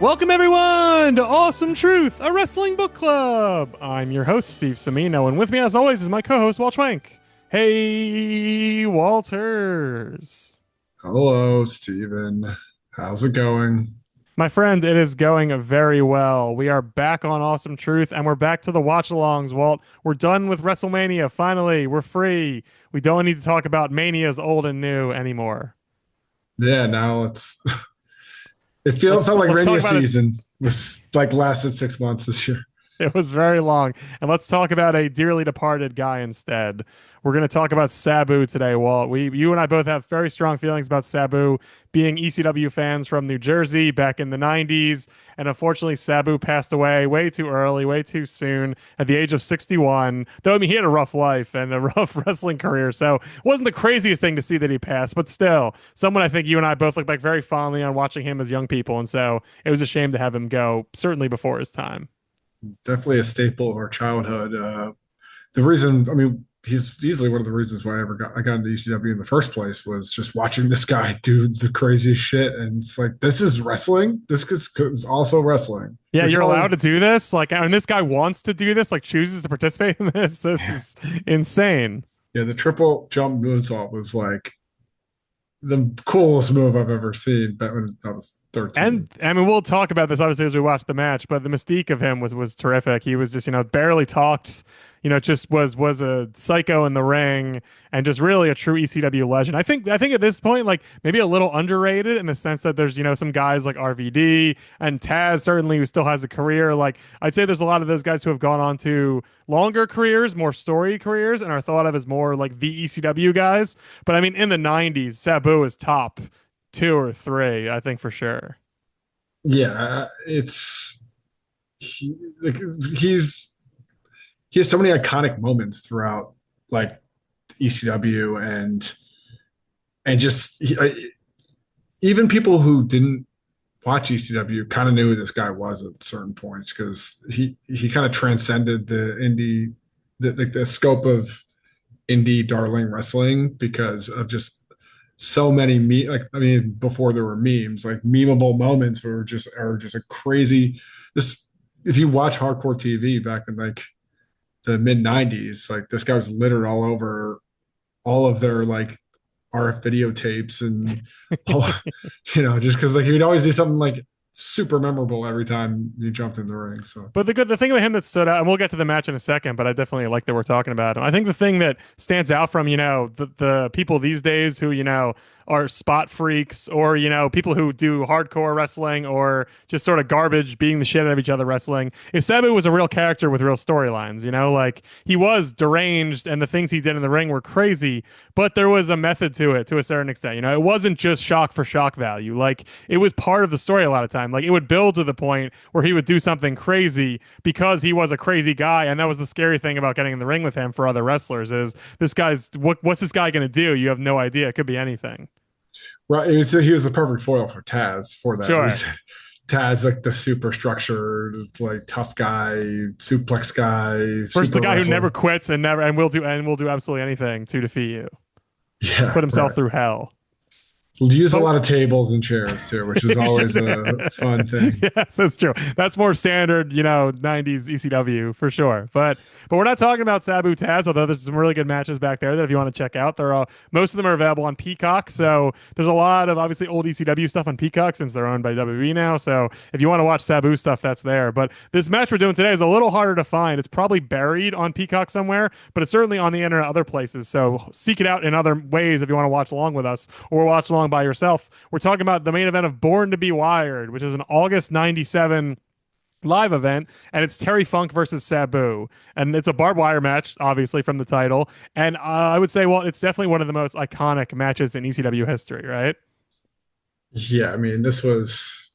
Welcome, everyone, to Awesome Truth, a wrestling book club. I'm your host, Steve Samino, and with me, as always, is my co-host, Walt Schwank. Hey, Walters. Hello, Steven. How's it going? My friend, it is going very well. We are back on Awesome Truth, and we're back to the watch-alongs, Walt. We're done with WrestleMania, finally. We're free. We don't need to talk about Mania's old and new anymore. Yeah, now it felt like Let's talk rainy about it. season was like lasted 6 months this year. It was very long. And let's talk about a dearly departed guy instead. We're going to talk about Sabu today, Walt. You and I both have very strong feelings about Sabu, being ECW fans from New Jersey back in the 90s. And unfortunately, Sabu passed away way too early, way too soon at the age of 61. Though, I mean, he had a rough life and a rough wrestling career. So it wasn't the craziest thing to see that he passed, but still, someone I think you and I both look back very fondly on watching him as young people. And so it was a shame to have him go, certainly before his time. Definitely a staple of our childhood. The reason, I mean, he's easily one of the reasons why I got into ECW in the first place was just watching this guy do the craziest shit. And it's like, this is wrestling. This is also wrestling. Yeah, you're Telling, allowed to do this. Like, and this guy wants to do this, like chooses to participate in this. This is insane. yeah, the triple jump moonsault was like the coolest move I've ever seen back when I was 13. And I mean, we'll talk about this obviously as we watch the match, but the mystique of him was terrific. He was just, barely talked, just was a psycho in the ring and just really a true ECW legend. I think at this point, like maybe a little underrated in the sense that there's, some guys like RVD and Taz certainly who still has a career. Like I'd say there's a lot of those guys who have gone on to longer careers, more story careers, and are thought of as more like the ECW guys. But I mean, in the 90s, Sabu is top two or three, I think for sure. Yeah, it's he, like he has so many iconic moments throughout like ECW and just even people who didn't watch ECW kind of knew who this guy was at certain points because he kind of transcended the indie the scope of indie darling wrestling because of just so many like I mean before there were memes like memeable moments are just a crazy this if you watch hardcore TV back in like the mid 90s like this guy was littered all over all of their like RF videotapes and all, just because like he would always do something like super memorable every time you jumped in the ring. So, But the thing about him that stood out, and we'll get to the match in a second, but I definitely like that we're talking about him. I think the thing that stands out from, the people these days who, are spot freaks or, people who do hardcore wrestling or just sort of garbage beating the shit out of each other wrestling is Sabu was a real character with real storylines, like he was deranged and the things he did in the ring were crazy, but there was a method to it to a certain extent. It wasn't just shock for shock value. Like it was part of the story a lot of time. Like it would build to the point where he would do something crazy because he was a crazy guy. And that was the scary thing about getting in the ring with him for other wrestlers is this guy's what's this guy going to do? You have no idea. It could be anything. right, he was the perfect foil for Taz for that Sure. reason. Taz, like the super structured, like tough guy, suplex guy, First, the super guy who wrestler. never quits and never and will do absolutely anything to defeat you. Yeah, Put himself right. through hell. Use a But lot of tables and chairs too, which is always a fun thing. yes, that's true. That's more standard, 90s ECW for sure. But we're not talking about Sabu Taz, although there's some really good matches back there that if you want to check out, most of them are available on Peacock. So there's a lot of obviously old ECW stuff on Peacock since they're owned by WWE now. So if you want to watch Sabu stuff, that's there. But this match we're doing today is a little harder to find. It's probably buried on Peacock somewhere, but it's certainly on the internet other places. So seek it out in other ways if you want to watch along with us or watch along by yourself. We're talking about the main event of Born to Be Wired, which is an August 97 live event, and it's Terry Funk versus Sabu. And it's a barbed wire match, obviously, from the title. And I would say, well, it's definitely one of the most iconic matches in ECW history, right? Yeah, I mean, this is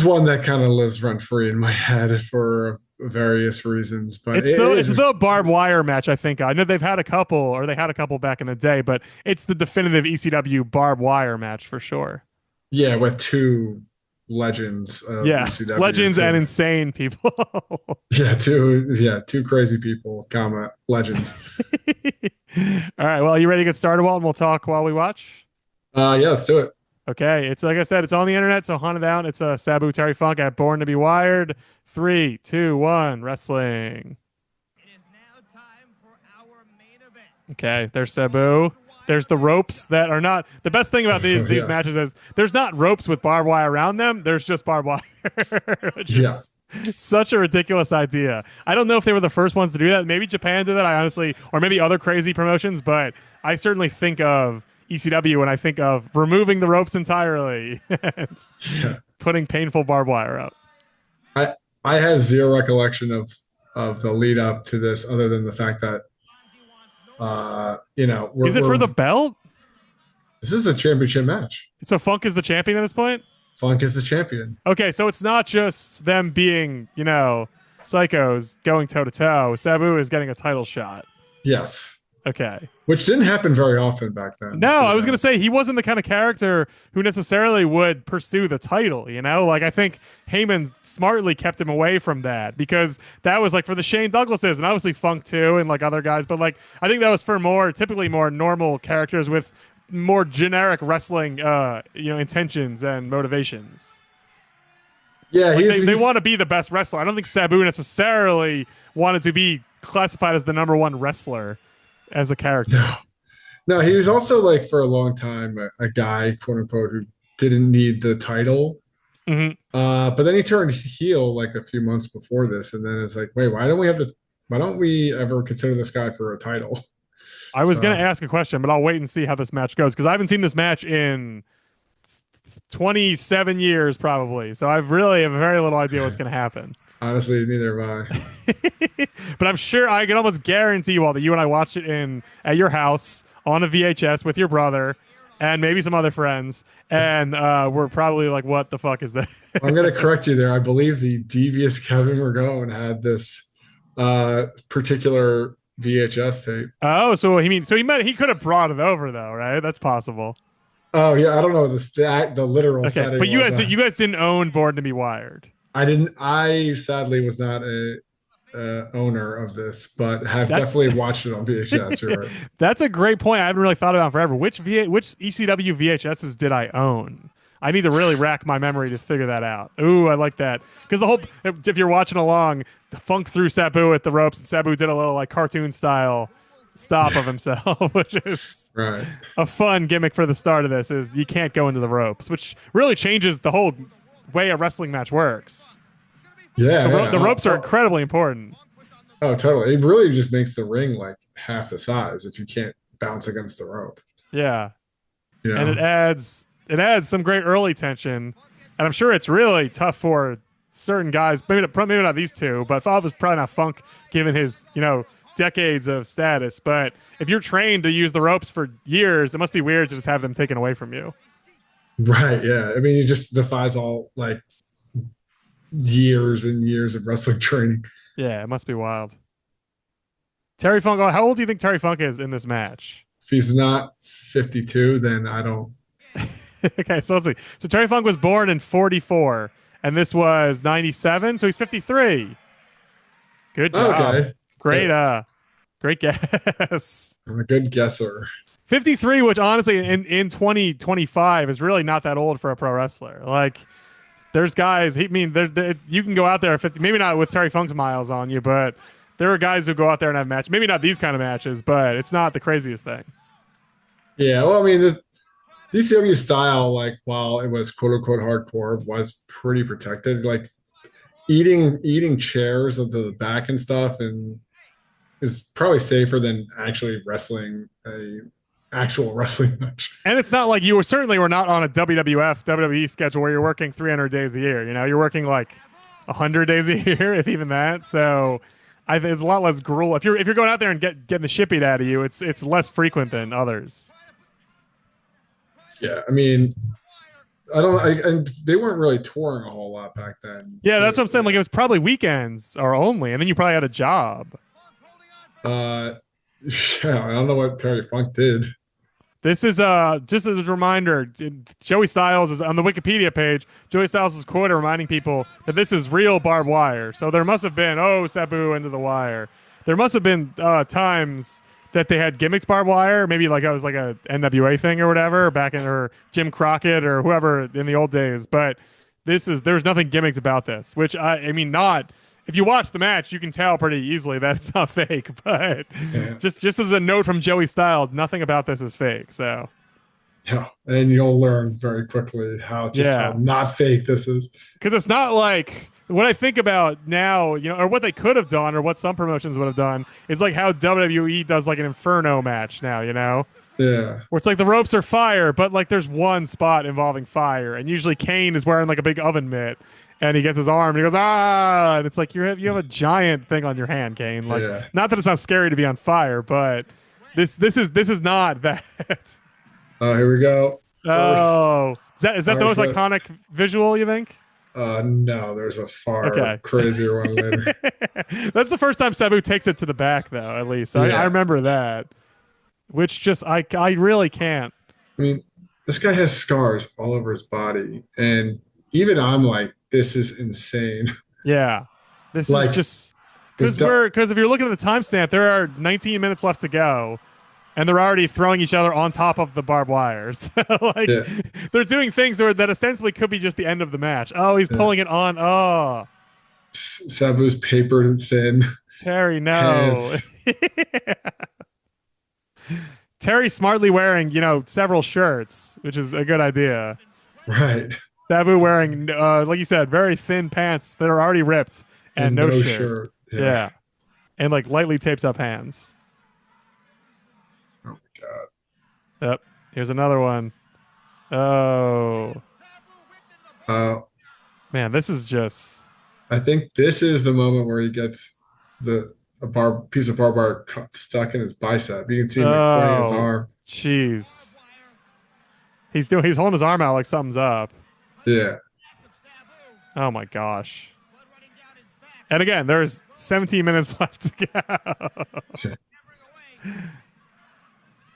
one that kind of lives rent free in my head for various reasons, but It's the barbed wire match, I think. I know they've had a couple, or they had a couple back in the day, but it's the definitive ECW barbed wire match for sure. yeah, with two legends of Yeah, ECW legends and too. insane people. Two crazy people, comma legends. All right, well, you ready to get started, Walt? And we'll talk while we watch. Yeah, let's do it. Okay, it's like I said, it's on the internet, so hunt it down. It's Sabu Terry Funk at Born to Be Wired. 3, 2, 1, wrestling. It is now time for our main event. Okay, there's Sabu. There's the ropes that are not the best thing about these Yeah. matches is there's not ropes with barbed wire around them. There's just barbed wire, which Yeah. is such a ridiculous idea. I don't know if they were the first ones to do that. Maybe Japan did that. I honestly, or maybe other crazy promotions, but I certainly think of ECW when I think of removing the ropes entirely and Yeah. putting painful barbed wire up. I I have zero recollection of the lead up to this other than the fact that we're, Is it for the belt? this is a championship match. So Funk is the champion at this point? Funk is the champion. Okay, so it's not just them being, psychos going toe to toe. Sabu is getting a title shot. Yes. Okay. Which didn't happen very often back then. No, I was going to say he wasn't the kind of character who necessarily would pursue the title, Like, I think Heyman smartly kept him away from that because that was like for the Shane Douglases and obviously Funk too and like other guys. But like, I think that was for typically more normal characters with more generic wrestling, intentions and motivations. Yeah, Like he's, they want to be the best wrestler. I don't think Sabu necessarily wanted to be classified as the number one wrestler as a character. no, he was also like for a long time a guy, quote unquote, who didn't need the title. Mm-hmm. But then he turned heel like a few months before this, and then it's like, wait, why don't we ever consider this guy for a title? I was going to ask a question, but I'll wait and see how this match goes because I haven't seen this match in 27 years probably. So I really have very little idea what's going to happen. Honestly, neither have I. But I'm sure I can almost guarantee you all that you and I watched it at your house on a VHS with your brother and maybe some other friends. And we're probably like, what the fuck is that? I'm going to correct you there. I believe the devious Kevin Morgone had this particular VHS tape. Oh, so he could have brought it over though, right? That's possible. Oh yeah, I don't know the literal Okay, setting. but you guys didn't own Born to Be Wired. I didn't. I sadly was not a owner of this, but have definitely watched it on VHS. You're right. That's a great point. I haven't really thought about it forever. Which ECW VHSs did I own? I need to really rack my memory to figure that out. Ooh, I like that because if you're watching along, Funk threw Sabu at the ropes, and Sabu did a little like cartoon style stop of himself, which is Right. a fun gimmick for the start of this. Is you can't go into the ropes, which really changes the whole way a wrestling match works. Yeah, The ropes are incredibly important. Oh, totally. It really just makes the ring like half the size if you can't bounce against the rope. Yeah, You know? and it adds some great early tension, and I'm sure it's really tough for certain guys. Maybe not these two, but Bob was probably not Funk given his decades of status. But if you're trained to use the ropes for years, it must be weird to just have them taken away from you. Right. Yeah. I mean, it just defies all like years and years of wrestling training. Yeah, it must be wild. Terry Funk, how old do you think Terry Funk is in this match? If he's not 52, then I don't. Okay, so let's see. So Terry Funk was born in 44, and this was 97, so he's 53. Good job. Okay. Great guess. I'm a good guesser. 53, which honestly in 2025 is really not that old for a pro wrestler. Like, there's guys, you can go out there at 50, maybe not with Terry Funk's miles on you, but there are guys who go out there and have matches. Maybe not these kind of matches, but it's not the craziest thing. Yeah. Well, I mean, the DCW style, like while it was quote unquote hardcore, was pretty protected. Like eating chairs onto the back and stuff, and is probably safer than actually wrestling a actual wrestling match. And it's not like you were not on a WWE schedule where you're working 300 days a year. You're working like 100 days a year, if even that. So I think it's a lot less gruel. If you're going out there and getting the shit beat out of you, it's less frequent than others. Yeah, I mean, and they weren't really touring a whole lot back then. Yeah, that's what I'm saying. Like it was probably weekends or only, and then you probably had a job. Yeah, I don't know what Terry Funk did. This is just as a reminder, Joey Styles is on the Wikipedia page. Joey Styles is quoted reminding people that this is real barbed wire. So there must have been Sabu into the wire. There must have been times that they had gimmicks barbed wire. Maybe like it was like a NWA thing or whatever back in or Jim Crockett or whoever in the old days. But there's nothing gimmicks about this, which I mean not. If you watch the match, you can tell pretty easily that it's not fake. But Yeah. just as a note from Joey Styles, nothing about this is fake. So Yeah. And you'll learn very quickly how yeah, not fake this is. because it's not like what I think about now, or what they could have done, or what some promotions would have done, is like how WWE does like an Inferno match now, Yeah. where it's like the ropes are fire, but like there's one spot involving fire, and usually Kane is wearing like a big oven mitt, and he gets his arm and he goes and it's like you have a giant thing on your hand, Kane. Like, Yeah. not that it's not scary to be on fire, but this is not that. Oh, here we go. First, Oh, is that the most first, iconic visual, you think? no, there's a far Okay. crazier one later. That's the first time Sabu takes it to the back, though. At least I Yeah. remember that. Which just I really can't. I mean, this guy has scars all over his body, and even I'm like, this is insane. Yeah, this is Like, just the because if you're looking at the timestamp, there are 19 minutes left to go, and they're already throwing each other on top of the barbed wires. Like yeah, they're doing things that ostensibly could be just the end of the match. Oh, he's yeah. pulling it on. Oh, Sabu's paper thin Terry, no. pants. Terry smartly wearing, several shirts, which is a good idea. Right. Sabu wearing, like you said, very thin pants that are already ripped and no shirt. shirt. Yeah. And like lightly taped up hands. Oh my God. Yep. Here's another one. Oh, Uh, man, this is just. I think this is the moment where he gets a piece of barbed wire stuck in his bicep. You can see him like pointing his Oh, arm. jeez. He's holding his arm out like something's up. Yeah. Oh my gosh. And again, there's 17 minutes left to go.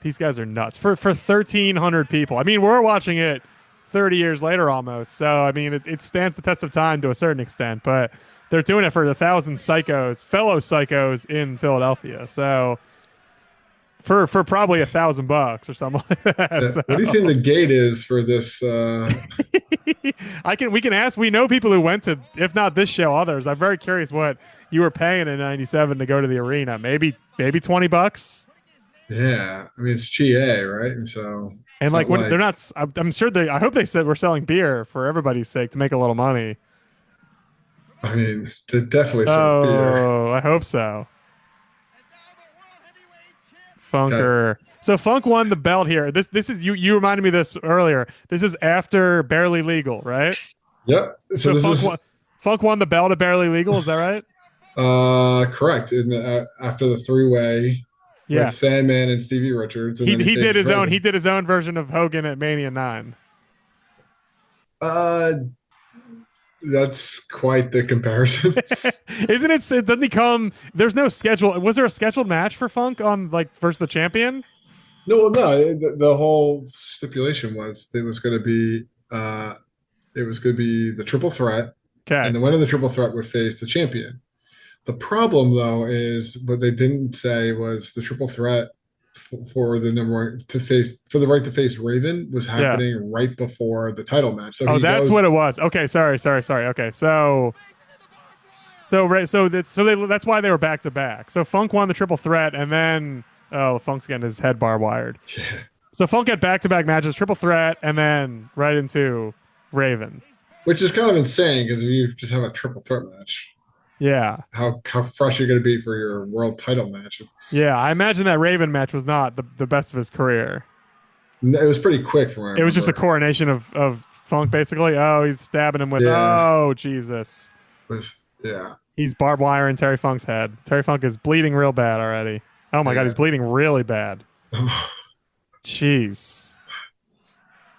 These guys are nuts for 1,300 people. I mean, we're watching it 30 years later almost. So I mean, it stands the test of time to a certain extent. But they're doing it for 1,000 psychos, fellow psychos in Philadelphia. So for probably $1,000 or something like that. Yeah. So. What do you think the gate is for this? We can ask. We know people who went to, if not this show, others. I'm very curious what you were paying in '97 to go to the arena. Maybe $20. Yeah. I mean, it's GA, right? And so And it's like not when they're not, I'm sure I hope they said we're selling beer for everybody's sake to make a little money. I mean, they definitely sell beer. Oh, I hope so. Funker. So Funk won the belt here. This is you reminded me of this earlier. This is after Barely Legal, right? Yep. So this is Funk won the belt at Barely Legal. Is that right? correct. After the three-way Yeah. with Sandman and Stevie Richards, and He then he did his own. Raven. He did his own version of Hogan at Mania 9. Uh, that's quite the comparison. Isn't it? Doesn't he come? There's no schedule. Was there a scheduled match for Funk on like versus the champion? No. The whole stipulation was it was going to be the triple threat, Okay. and the winner of the triple threat would face the champion. The problem, though, is what they didn't say was the triple threat for the number one to face for the right to face Raven was happening right before the title match. So That's what it was. Okay, sorry. Okay, that's why they were back to back. So Funk won the triple threat, and then Funk's getting his head barbed wired. Yeah. So Funk had back to back matches, triple threat, and then right into Raven. Which is kind of insane because if you just have a triple threat match, Yeah. how fresh you're going to be for your world title match. Yeah, I imagine that Raven match was not the best of his career. It was pretty quick from what I It was just a remember. coronation of Funk, basically. Oh, he's stabbing him with, Yeah. oh, Jesus. Yeah. He's barbed wire in Terry Funk's head. Terry Funk is bleeding real bad already. Oh, my God, he's bleeding really bad. Jeez.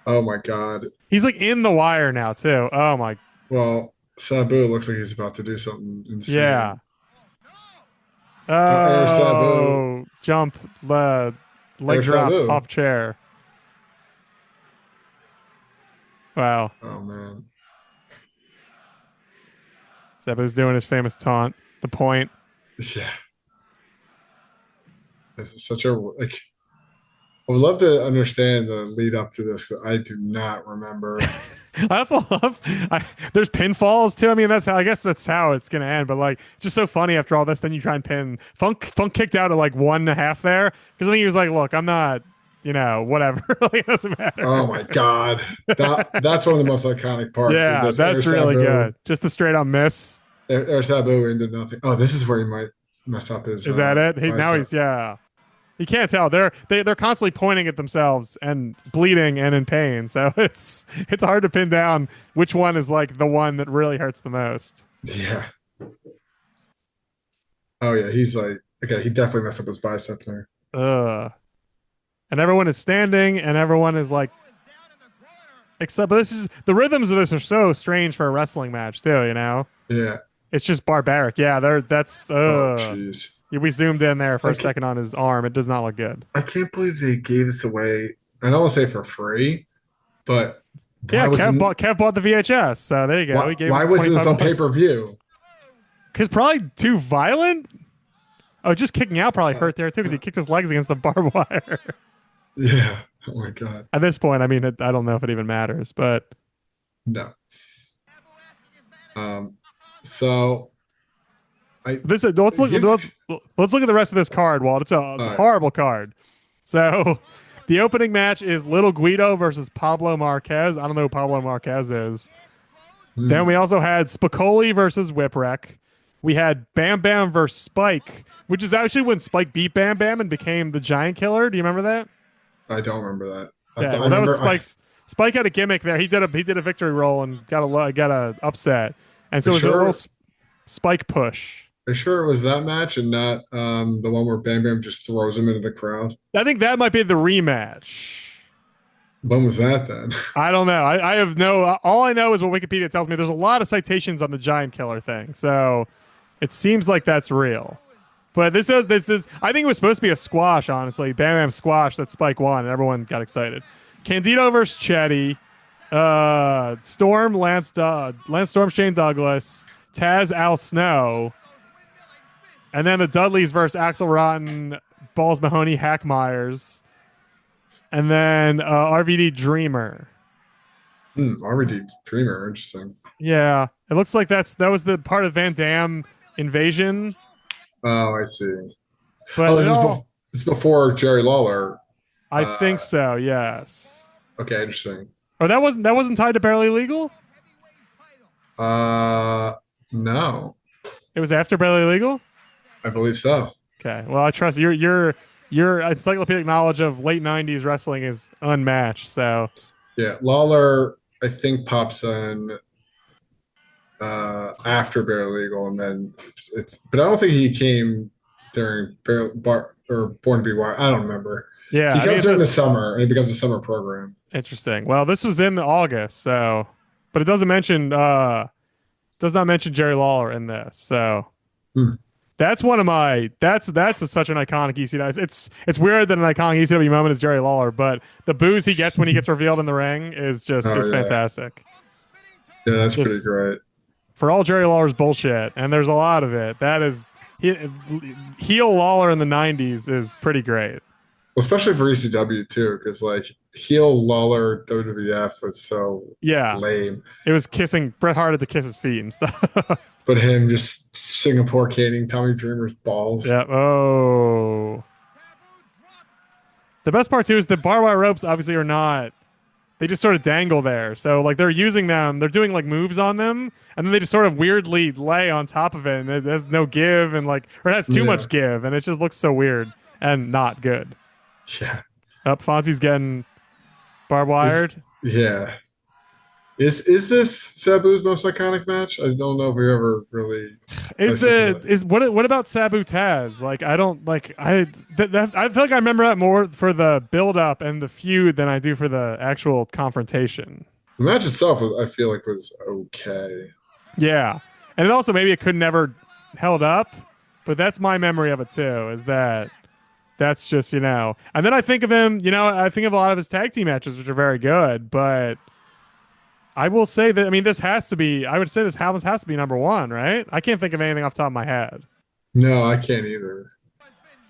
Oh my God. He's like in the wire now, too. Oh, my. Well, Sabu looks like he's about to do something insane. Yeah. Air Sabu. Oh, jump, leg Air drop Sabu. off chair. Wow. Oh man. Sabu's doing his famous taunt, the point. Yeah. This is such a like. I would love to understand the lead up to this. I do not remember. I also love there's pinfalls too. I mean, that's how I guess that's how it's gonna end. But like, just so funny after all this, then you try and pin Funk kicked out at like 1.5 there because I think he was like, "Look, I'm not, whatever. Like, it doesn't Oh matter." my God. That's one of the most iconic parts with Yeah, this Air that's really Sabu. good. Just the straight up miss. Air Sabu into nothing. Oh, this is where he might mess up his Is that it? Now bicep. he's yeah. You can't tell. They're constantly pointing at themselves and bleeding and in pain. So it's hard to pin down which one is like the one that really hurts the most. Yeah. Oh yeah, he's like okay, he definitely messed up his bicep there. Ugh. And everyone is standing and everyone is like except but this is the rhythms of this are so strange for a wrestling match too, you know? Yeah. It's just barbaric. Yeah, that's Oh jeez. we zoomed in there for I a second on his arm. It does not look good. I can't believe they gave this away. I don't want to say for free, but why Yeah, wasn't Kev bought the VHS. So there you go. We gave why him wasn't this on 25 pay per bucks. view? Cause probably too violent. Oh, just kicking out probably hurt there too because he kicked his legs against the barbed wire. Yeah. Oh my God. At this point, I mean, I don't know if it even matters, but No. Um. So I this let's look here's let's look at the rest of this card, Walt. It's a right. horrible card. So the opening match is Little Guido versus Pablo Marquez. I don't know who Pablo Marquez is. Then we also had Spicoli versus Whipwreck. We had Bam Bam versus Spike, which is actually when Spike beat Bam Bam and became the Giant Killer. Do you remember that? I don't remember that. Yeah, I well, that was remember. Spike's. Spike had a gimmick there. He did a victory roll and got a upset, and so it was a Sure. little Spike push. Are you sure it was that match and not the one where Bam Bam just throws him into the crowd? I think that might be the rematch. When was that then? I don't know. I have no. All I know is what Wikipedia tells me. There's a lot of citations on the Giant Killer thing, so it seems like that's real. But this is. I think it was supposed to be a squash. Honestly, Bam Bam squash that Spike won, and everyone got excited. Candido versus Chetty, Storm Lance Storm Shane Douglas, Taz Al Snow, and then the Dudleys versus Axel Rotten, Balls Mahoney, Hack Myers, and then RVD Dreamer. RVD Dreamer, interesting. Yeah, it looks like that was the part of Van Dam invasion. Oh, I see. But Oh, this is before Jerry Lawler. I think so. Yes. Okay, interesting. Oh, that wasn't tied to Barely Legal. No, It was after Barely Legal. I believe so. Okay. Well, I trust your encyclopedic knowledge of late '90s wrestling is unmatched. So Yeah, Lawler, I think pops in after Barelegal, and then but I don't think he came during or Born to Be Wild. I don't remember. yeah, He I mean, comes during the summer, and it becomes a summer program. interesting. Well, this was in August, so but it does not mention Jerry Lawler in this. So Hmm. that's one of my such an iconic ECW. It's weird that an iconic ECW moment is Jerry Lawler, but the boos he gets when he gets revealed in the ring is just Oh, is yeah. fantastic. Yeah, that's Just- pretty great. For all Jerry Lawler's bullshit, and there's a lot of it. That is heel Lawler in the '90s is pretty great. Well, especially for ECW too, because like heel Lawler WWF was so Yeah, lame, it was kissing Bret Hart had to kiss his feet and stuff. but him just Singapore caning Tommy Dreamer's balls. Yeah. Oh. The best part too is the barbed wire ropes obviously are not. They just sort of dangle there. So like they're using them. They're doing like moves on them, and then they just sort of weirdly lay on top of it, and it has no give, and like or it has too Yeah. much give, and it just looks so weird and not good. Yeah, Up, Fonzie's getting barbed wired. yeah. Is this Sabu's most iconic match? I don't know if we ever really. What about Sabu Taz? Like I don't like I feel like I remember that more for the build up and the feud than I do for the actual confrontation. The match itself, I feel like, was okay. Yeah, and it also maybe it could never held up, but that's my memory of it too. Is that's just and then I think of him. I think of a lot of his tag team matches, which are very good, but. I will say that, I mean, I would say this has to be number one, right? I can't think of anything off the top of my head. No, I can't either.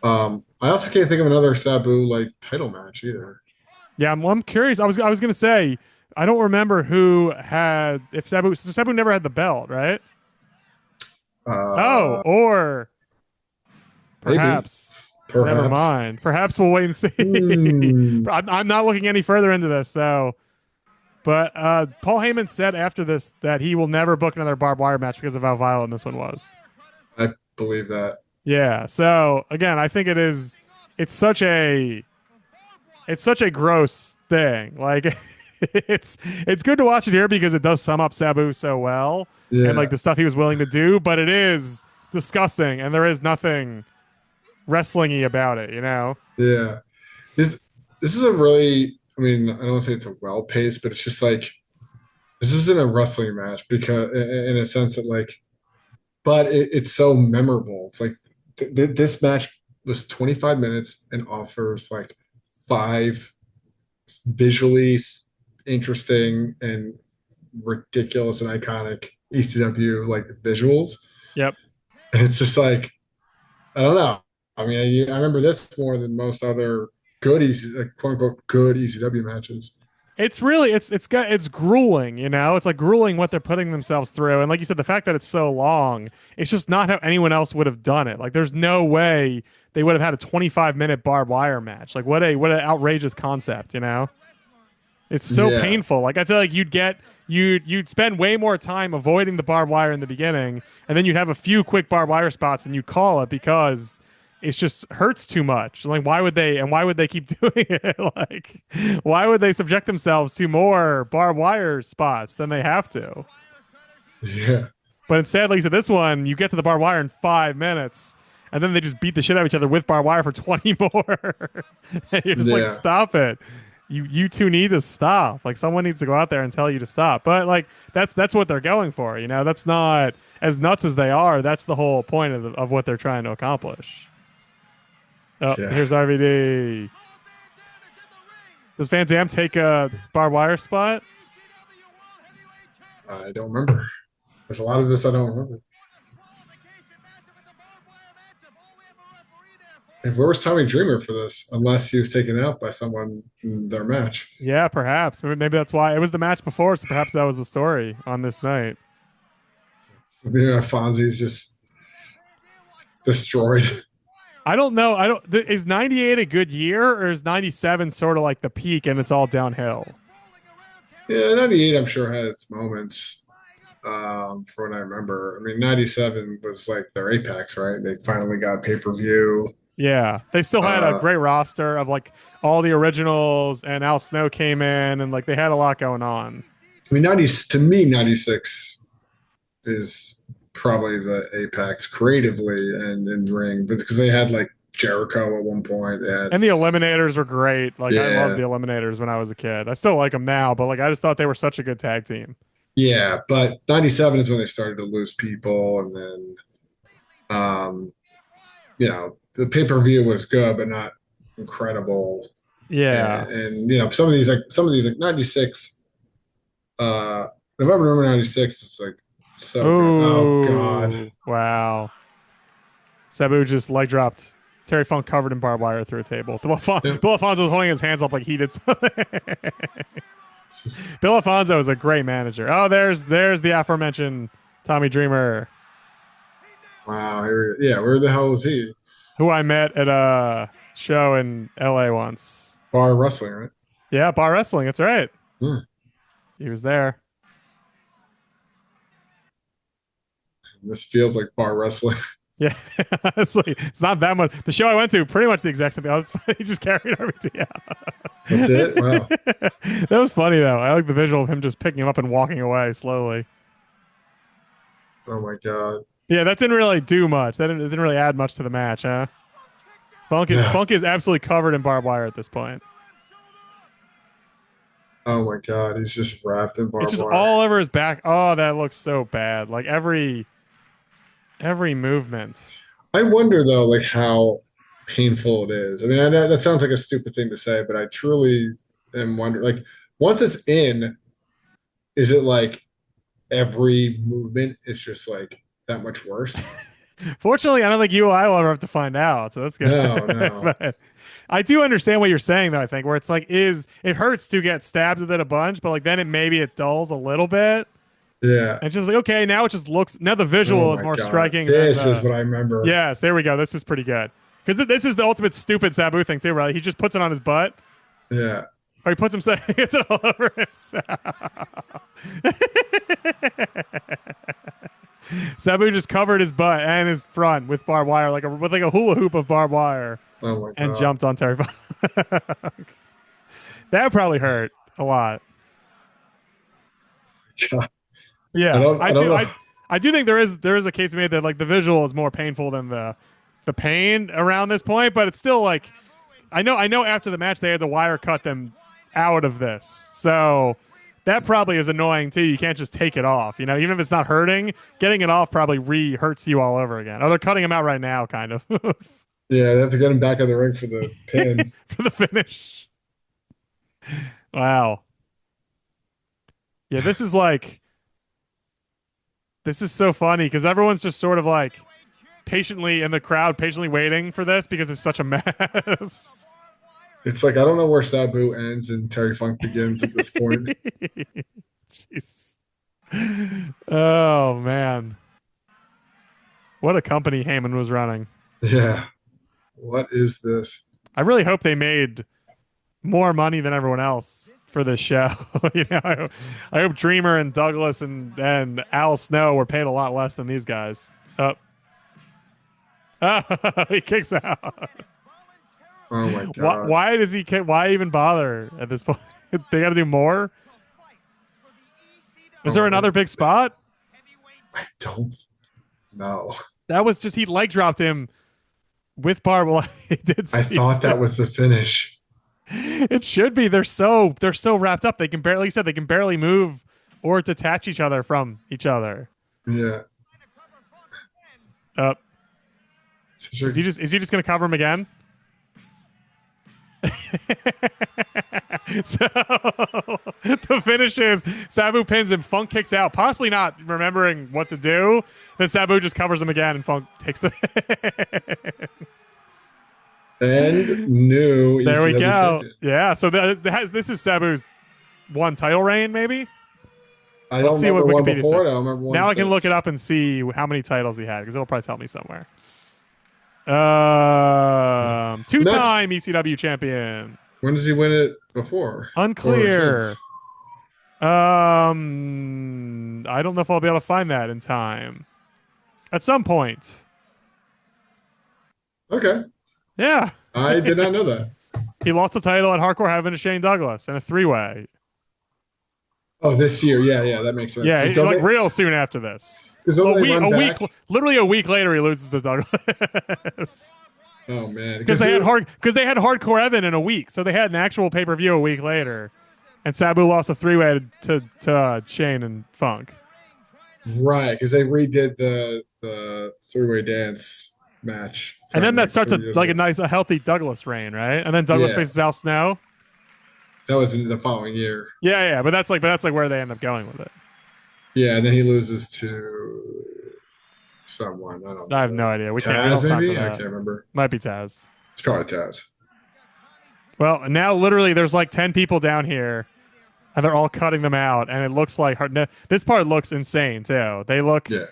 I also can't think of another Sabu like title match either. Yeah, I'm curious. I was gonna say I don't remember who had if Sabu so Sabu never had the belt, right? Oh, Uh, or maybe, perhaps never perhaps. mind. Perhaps we'll wait and see. Hmm. I'm not looking any further into this, so but Paul Heyman said after this that he will never book another barbed wire match because of how violent this one was. I believe that. Yeah. So again, I think it's such a it's such a gross thing. Like it's good to watch it here because it does sum up Sabu so well and like Yeah, the stuff he was willing to do, but it is disgusting and there is nothing wrestlingy about it, you know? yeah. This this is a really. I mean, I don't want to say it's a well paced, but it's just like this isn't a wrestling match because, in a sense that like, but it's so memorable. It's like this match was 25 minutes and offers like five visually interesting and ridiculous and iconic ECW like visuals. Yep. And it's just like I don't know. I mean, I remember this more than most other good like quote unquote good ECW matches. It's really it's grueling, you know? It's like grueling what they're putting themselves through. And like you said, the fact that it's so long, it's just not how anyone else would have done it. Like there's no way they would have had a 25-minute barbed wire match. Like what an outrageous concept, you know? It's so Yeah, painful. Like I feel like you'd spend way more time avoiding the barbed wire in the beginning, and then you'd have a few quick barbed wire spots, and you'd call it because it just hurts too much. Like why would they keep doing it? Like why would they subject themselves to more barbed wire spots than they have to? yeah, But instead, like you said, this one you get to the barbed wire in 5 minutes. And then they just beat the shit out of each other with barbed wire for 20 more. And you're just like, yeah, stop it. You two need to stop. Like someone needs to go out there and tell you to stop. But like that's what they're going for, you know. That's not as nuts as they are. That's the whole point of what they're trying to accomplish. Oh, yeah. here's RVD. Does Van Dam take a barbed wire spot? I don't remember. There's a lot of this I don't remember. And where was Tommy Dreamer for this? Unless he was taken out by someone in their match. Yeah, perhaps. Maybe that's why it was the match before, so perhaps that was the story on this night. Fonzie's just destroyed. I don't know. I don't. Is '98 a good year, or is '97 sort of like the peak and it's all downhill? Yeah, 98, I'm sure, had its moments for what I remember. I mean, 97 was like their apex, right? They finally got pay per view. Yeah, they still had a Uh, great roster of like all the originals, and Al Snow came in, and like they had a lot going on. I mean, 90 to me, 96 is probably the apex creatively and in ring, but because they had like Jericho at one point. They had, And the Eliminators were great. Like I loved yeah, the Eliminators when I was a kid. I still like them now, but like I just thought they were such a good tag team. yeah, but 97 is when they started to lose people. And then, um, the pay per view was good, but not incredible. Yeah. And some of these like 96, uh, November 96 is like so good. Oh God. Ooh, wow. Sabu just leg dropped Terry Funk covered in barbed wire through a table. Yep. Bill Alfonso was holding his hands up like he did something. Bill Alfonso is a great manager. Oh, there's the aforementioned Tommy Dreamer, Wow. Yeah. Where the hell was he? who I met at a show in LA once. Bar wrestling, right? Yeah, bar wrestling. That's right. Hmm. He was there. This feels like bar wrestling. Yeah, it's not that much. The show I went to, pretty much the exact same thing. He just carried RVD out. That's it. Wow. That was funny though. I like the visual of him just picking him up and walking away slowly. Oh my God. Yeah, that didn't really do much. It didn't really add much to the match, huh? Yeah. Funk is absolutely covered in barbed wire at this point. Oh my God. He's just wrapped in It's barbed just wire. all over his back. Oh, that looks so bad. Like every movement. I wonder though, like how painful it is. I mean, that sounds like a stupid thing to say, but I truly am wondering. Like, once it's in, is it like every movement is just like that much worse? Fortunately, I don't think you or I will ever have to find out, so that's good. No, no. But I do understand what you're saying, though. I think where it's like it hurts to get stabbed with it a bunch, but like then it dulls a little bit, Yeah. and it's just like okay, now it just looks now the Oh visual is my more God. striking than This is the what I remember. yes. There we go. This is pretty good because this is the ultimate stupid Sabu thing too, right? He just puts it on his butt, Yeah. or he puts himself he gets it all over himself. Sabu just covered his butt and his front with barbed wire, with like a hula hoop of barbed wire, Oh my and God. jumped on Terry Funk. That probably hurt a lot. God. Yeah, I don't know. I do think there is a case made that like the visual is more painful than the pain around this point, but it's still like I know after the match they had the wire cut them out of this, so that probably is annoying too. You can't just take it off, even if it's not hurting. Getting it off probably hurts you all over again. Oh, they're cutting him out right now, kind of Yeah, they have to get him back in the ring for the pin. for the finish. Wow. Yeah, this is so funny because everyone's just sort of like patiently in the crowd, patiently waiting for this because it's such a mess. It's like I don't know where Sabu ends and Terry Funk begins at this point. Jesus. Oh man. What a company Heyman was running. Yeah. What is this? I really hope they made more money than everyone else for this show. I hope Dreamer and Douglas and Al Snow were paid a lot less than these guys. Oh, he kicks out. Oh my Why, God. why does he kick? Why even bother at this point? They got to do more. Is there another big spot? I don't know. That was just he leg dropped him with barbed wire. He did. I thought that was the finish. It should be. They're so wrapped up. They can barely, like you said, they can barely move or detach each other from each other. Yeah. Is he just gonna cover him again? So the finish is Sabu pins him, Funk kicks out, possibly not remembering what to do. Then Sabu just covers him again, and Funk takes the. And new There we ECW go. champion. Yeah. So this is Sabu's one title reign, maybe. I don't Let's see remember what one Wikipedia before. said. I don't remember one Now I can look since. it up and see how many titles he had because it'll probably tell me somewhere. Two-time ECW champion. When does he win it before? Unclear. Or since? I don't know if I'll be able to find that in time. At some point. Okay. Yeah. I did not know that. He lost the title at Hardcore Heaven to Shane Douglas in a three-way. Oh, this year. Yeah, that makes sense. Yeah, Don't like they- real soon after this. Because don't they run week, back? literally a week later, he loses to Douglas. Oh man, Because they had Hardcore Evan in a week, so they had an actual pay-per-view a week later, and Sabu lost a three-way to Shane and Funk. Right, because they redid the three-way dance match, And then from, that starts like 3 years ago. a healthy Douglas reign, right? And then Douglas Yeah. faces Al Snow. That was in the following year. Yeah, but that's like where they end up going with it. Yeah, and then he loses to someone. I don't know. I have no idea. We don't Taz, have time maybe? for I that. can't remember. Might be Taz. It's probably Taz. Well, now literally there's like 10 people down here, and they're all cutting them out, and it looks like hard. No, this part looks insane too. They look. Yeah.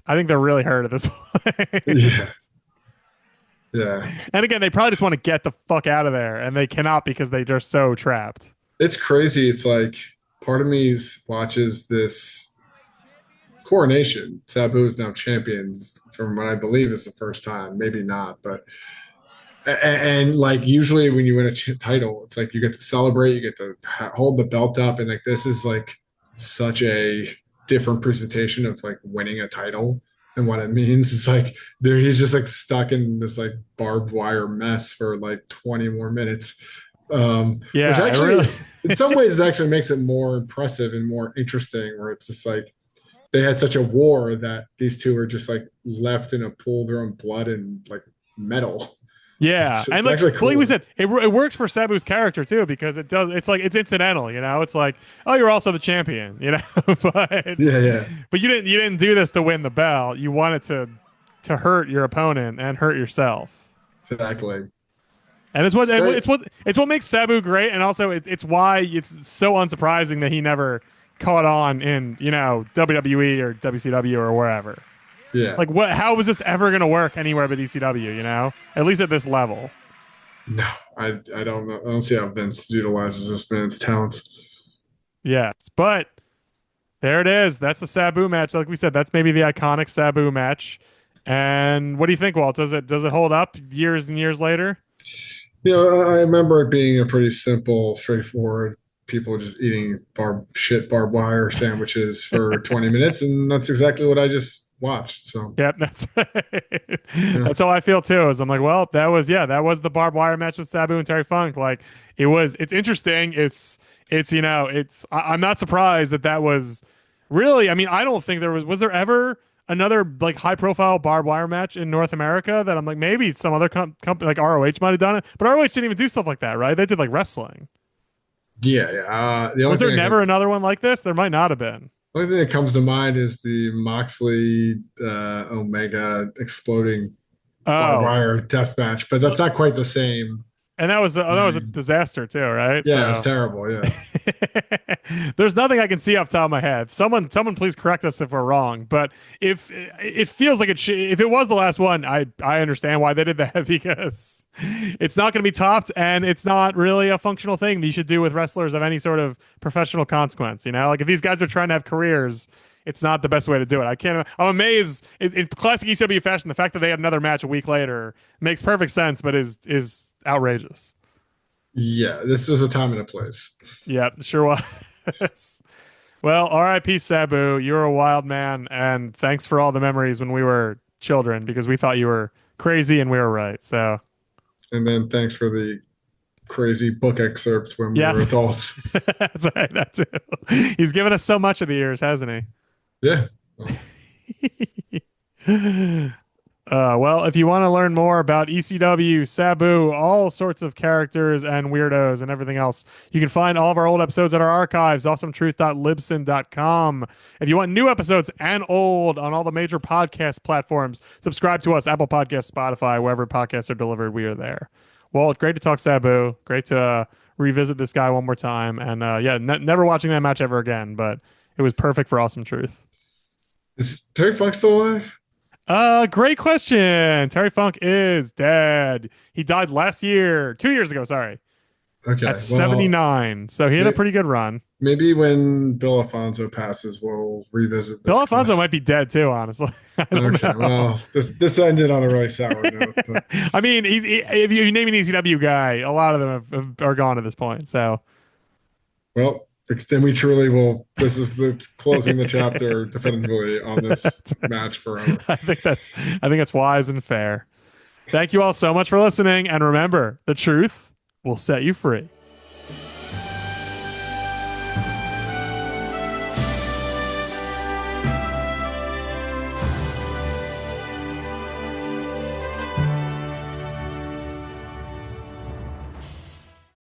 I think they're really hurt at this point. Yeah. Yeah. And again, they probably just want to get the fuck out of there, and they cannot because they're just so trapped. It's crazy. It's like part of me watches this coronation. Sabu is now champions from what I believe is the first time. Maybe not, but and like usually when you win a title, it's like you get to celebrate, you get to hold the belt up, and like this is like such a different presentation of like winning a title and what it means. It's like he's just like stuck in this like barbed wire mess for like 20 more minutes. Yeah, which actually really... in some ways it actually makes it more impressive and more interesting, where it's just like they had such a war that these two are just like left in a pool of their own blood and like metal. Yeah, It's and like, actually cool. like we said, it works for Sabu's character too because it does. It's like it's incidental, It's like, oh, you're also the champion, but Yeah. but you didn't do this to win the belt. You wanted to to hurt your opponent and hurt yourself. Exactly. And it's what It's great. it's what makes Sabu great, and also it's why it's so unsurprising that he never caught on in WWE or WCW or wherever. Yeah. Like what? How was this ever going to work anywhere but ECW? At least at this level. No, I don't know. I don't see how Vince utilizes this man's talents. Yes, but there it is. That's the Sabu match. Like we said, that's maybe the iconic Sabu match. And what do you think, Walt? Does it hold up years and years later? I remember it being a pretty simple, straightforward. People just eating barbed wire sandwiches for 20 minutes, and that's exactly what I just watched. So Yep, that's right. yeah, That's how I feel too. Is I'm like, well, that was the barbed wire match with Sabu and Terry Funk. Like it's interesting. I'm not surprised that was really. I mean, I don't think was there ever another like high profile barbed wire match in North America that I'm like maybe some other company like ROH might have done it, but ROH didn't even do stuff like that, right? They did like wrestling. yeah. The only Was there thing never another one like this? There might not have been. only thing that comes to mind is the Moxley Omega exploding barbed Oh, wire death match, but that's not quite the same. and that was a disaster too, right? Yeah, it's So terrible. Yeah. there's nothing I can see off the top of my head. Someone please correct us if we're wrong. But if it feels like if it was the last one, I understand why they did that because it's not going to be topped, and it's not really a functional thing that you should do with wrestlers of any sort of professional consequence. Like if these guys are trying to have careers, it's not the best way to do it. I'm amazed in classic ECW fashion. The fact that they had another match a week later makes perfect sense, but is outrageous. Yeah, this was a time and a place. Yeah, sure was. Well, R.I.P. Sabu. You're a wild man, and thanks for all the memories when we were children because we thought you were crazy and we were right. So, And then thanks for the crazy book excerpts when we yeah, were adults. that's right. That too. He's given us so much of the years, hasn't Yeah. Well, he? Well, if you want to learn more about ECW, Sabu, all sorts of characters and weirdos and everything else, you can find all of our old episodes at our archives, awesometruth.libsyn.com. If you want new episodes and old on all the major podcast platforms, subscribe to us, Apple Podcasts, Spotify, wherever podcasts are delivered, we are there. Well, great to talk Sabu. Great to revisit this guy one more time. And never watching that match ever again, but it was perfect for Awesome Truth. is Terry Funk still alive? Great question. Terry Funk is dead. He died last year, 2 years ago, sorry, Okay. at Well, 79. So he had a pretty good run. maybe when Bill Alfonso passes, we'll revisit this Bill Alfonso question. might be dead too, honestly. I don't Okay. know. Well, this ended on a really sour note. But I mean, if you name an ECW guy, a lot of them are gone at this point. So well, then we truly will. This is the closing the chapter definitively on this match forever. I think that's wise and fair. Thank you all so much for listening, and remember, the truth will set you free.